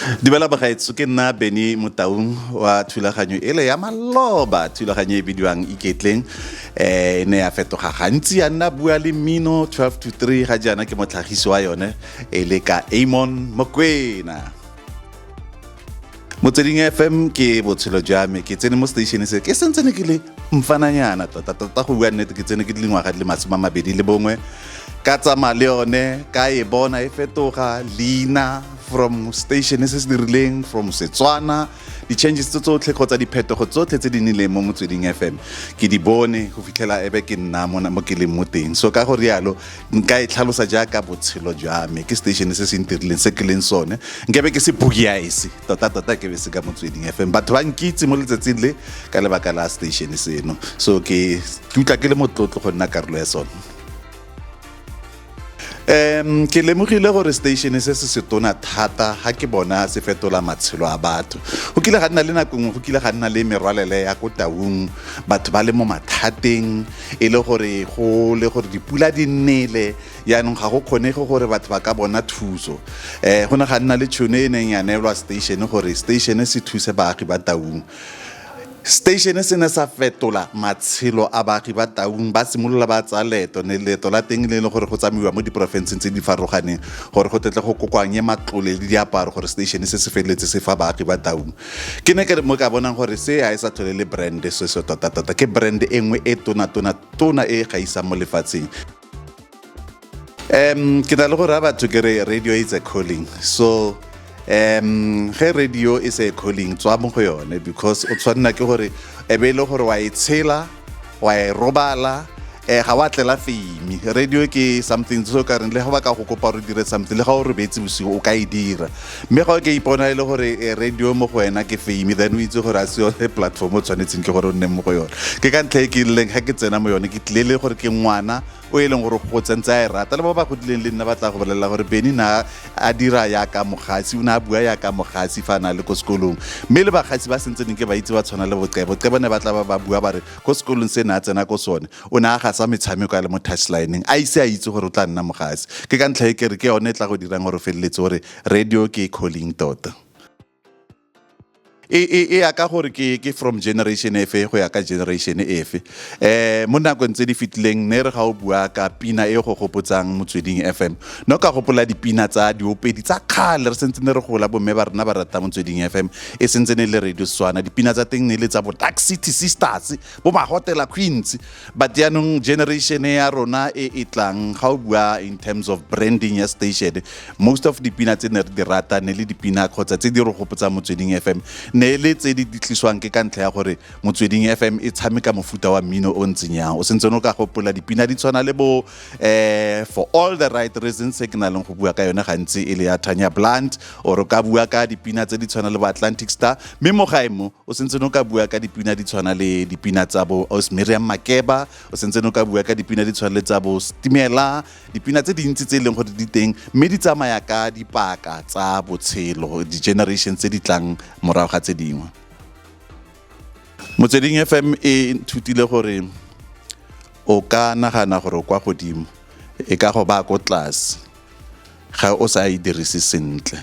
Dibela bagaetso ke nna Beni Motaung wa thulaganyo ele ya maloba thulaganyo e bidiwang iketleng ne ya fetoga gantsi ya nna bua le mmino 12 to 3 ga jaana ke motlhagisi wa yone ele ka Amon Mokwena. Motsweding FM ke botshelo jwa me ke tsene mo station se ke sentse ne ke le mfananyana tota go bua nnete ke tsene ke dilengwa ga le masimo mabedi le bongwe ka tsama le yone ka e bona e fetoga leina from station se se dirileng from Setswana di changes tsotlhe kgotsa diphetogo tsotlhe tse di nileng mo Motsweding FM ke di bone go fitlhela ebe ke nna mo ke leng mo teng so ka go rialo nka e tlhalosa jaaka botshelo jwa me ke station se se ntirileng se ke leng sone nkebe ke se Boogie Eyes tota ke be se ka Motsweding FM batho ba nkitse mo letsatsing le ka lebaka la station seno so ke utla ke le motlotlo go nna karolo ya sone. Ke lemogile gore station se se tona thata ha ke bona se fetola matshelo a batho go kile ga nna le nako go kile ga nna le merwalele ya go taung batho ba le mo mathateng e le gore dipula di nnele yaanong ga go kgonege gore batho ba ka bona thuso go ne ga nna le tšhono e neng ya neelwa station gore station se thuse baagi ba taung. Station se ne sa fetola matshelo a baagi ba taung ba simolola ba tsa leeto la teng le gore go tsamaiwa mo diporofenseng tse di farologaneng gore go tetle go kokoanye matlole le diaparo gore station se feletse se fa baagi ba taung ke ne ke mo ka bonang gore se a isa tlhole le brand se tota ke brand e nngwe e tona e gaisa mo lefatsheng. Ke na le gore batho ke re radio is a calling so ge radio is a calling tswa mo go yone because o tshwanna ke gore e be le gore wa e tshela wa e robala ga wa tlela fame radio ke something so ka re le ga ba ka go kopa re dire something le ga o re betse bosigo o ka e dira mme ga ke ipona ile gore radio mo go wena ke fame then o itse gore a se yone platform o tshwanetseng ke gore o nne mo go yone ke ka ntlha ke leng ga ke tsena mo yone ke tlile gore ke ngwana o e leng gore go tsentsa e rata le ba ba godileng le nna ba tla go bolela gore Beni na a dira ya ka mogasi o na bua ya ka mogasi fa na le ko sekolong mme le bagasi ba sentse ke ba itse ba tshwana le boqeba ne ba tla ba bua ba re ko sekolong se na tsena ko sone o na ga sa metshameko ya le mo touchline a ise a itse gore o tla nna mogasi ke ka ntlha e ke re ke yone tla go dirang gore feleletse gore radio ke calling tota e ya ka gore ke from generation efe go ya ka generation efe mo nakong tse di fitlileng ne re ga o bua ka pina e go gopotsang Motsweding FM no ka gopola dipina tsa diopedi tsa khale re sentse ne re gola bomme ba rena ba rata Motsweding FM e sentse ne le radio Setswana dipina tsa teng ne le tsa bo Dark City Sisters bo ma Hotel Queens but yaanong generation ya rona e tlang ga o bua in terms of branding ya station most of dipina tse ne re di rata ne le dipina kgotsa tse di re gopotsang Motsweding FM ne le tse di tliswang ke ka ntlha ya gore Motsweding FM e tshameka mofuta wa mmino o ntseng yang o sentse no ka gopola dipina di tshwana le bo for all the right reasons se ke na leng go bua ka yone gantsi e le ya Tanya Blunt or ka bua ka dipina tse di tshwana le bo Atlantic Star mme mo gaemo o sentse no ka bua ka dipina di tshwana le dipina tsa bo Miriam Makeba o sentse no ka bua ka dipina di tshwana le tsa bo Stimela dipina tse dintsi tse leng gore di teng mme di tsamaya ka dipaka tsa botshelo di generations tse di tlang morago ga tse dingwe. Motsweding FM e nthutile gore o ka nagana gore o kwa godimo e ka go ba ko tlase ga o sa e dirise sentle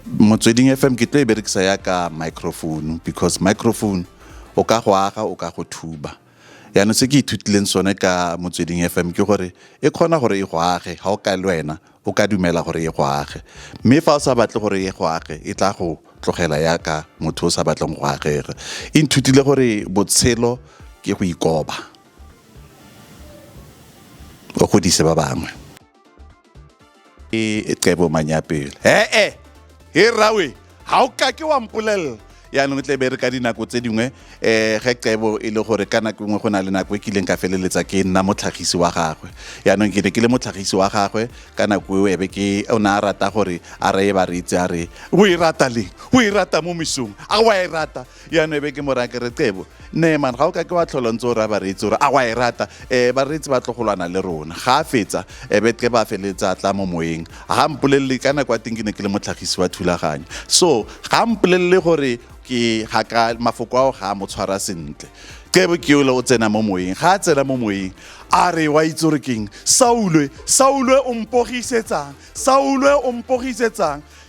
Motsweding FM ke tlo e berekisa ya ka microphone because microphone o ka go aga o ka go thuba yaanong se ke ithutileng sone ka Motsweding FM ke gore e kgona gore e go age ga o ka le wena o ka dumela gore e go age mme fa o sa batle gore e go age e tla go tlogela ya ka motho o sa batlang go agega e nthutile gore botshelo ke go ikoba o godise ba bangwe e tsebo manyapele he rawe ha o ka ke wa mpolelela yaanong tle be re ka dinako tse dingwe ge tsebo e le gore ka nako nngwe go na le nako e kileng ka feleletsa ke nna motlhagisi wa gagwe yaanong ke ne ke le motlhagisi wa gagwe ka nako e be ke o na rata gore a re ba re itse a re o e rata leng o e rata mo misong a wa e rata yaanong e be ke mo raya ke re tsebo ne man ga o ka ke wa tlholontse o ra ba re itse gore a wa e rata ba re itse ba tlogolwana le rona ga a fetsa e be ke ba feletsa tla mo moeng ga mpolelele ka nako a teng ke ne ke le motlhagisi wa thulaganyo so ga mpolelele gore ke ga ka mafoko ao ga mo tshwara sentle ke be ke o tsena mo moeng ga tsena mo moeng a re wa itse re keng Saulwe o mpogisetsang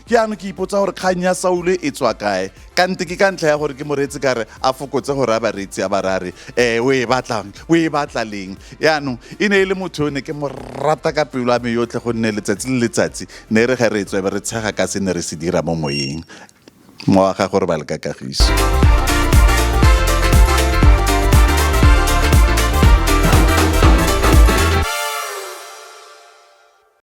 ke ano ke ipotsa gore kgang ya Saule e tswa kae kante ke ka ntlha ya gore ke moreetsi ka re a fokotse gore a bareetsi a barare o e batla leng yaanong e ne e le motho o ne ke mo rata ka pelo a me yotlhe gonne letsatsi le letsatsi ne re ge re tswe be re tshega ka se ne re se dira mo moyeng mo wa ga gore ba le ka kagiso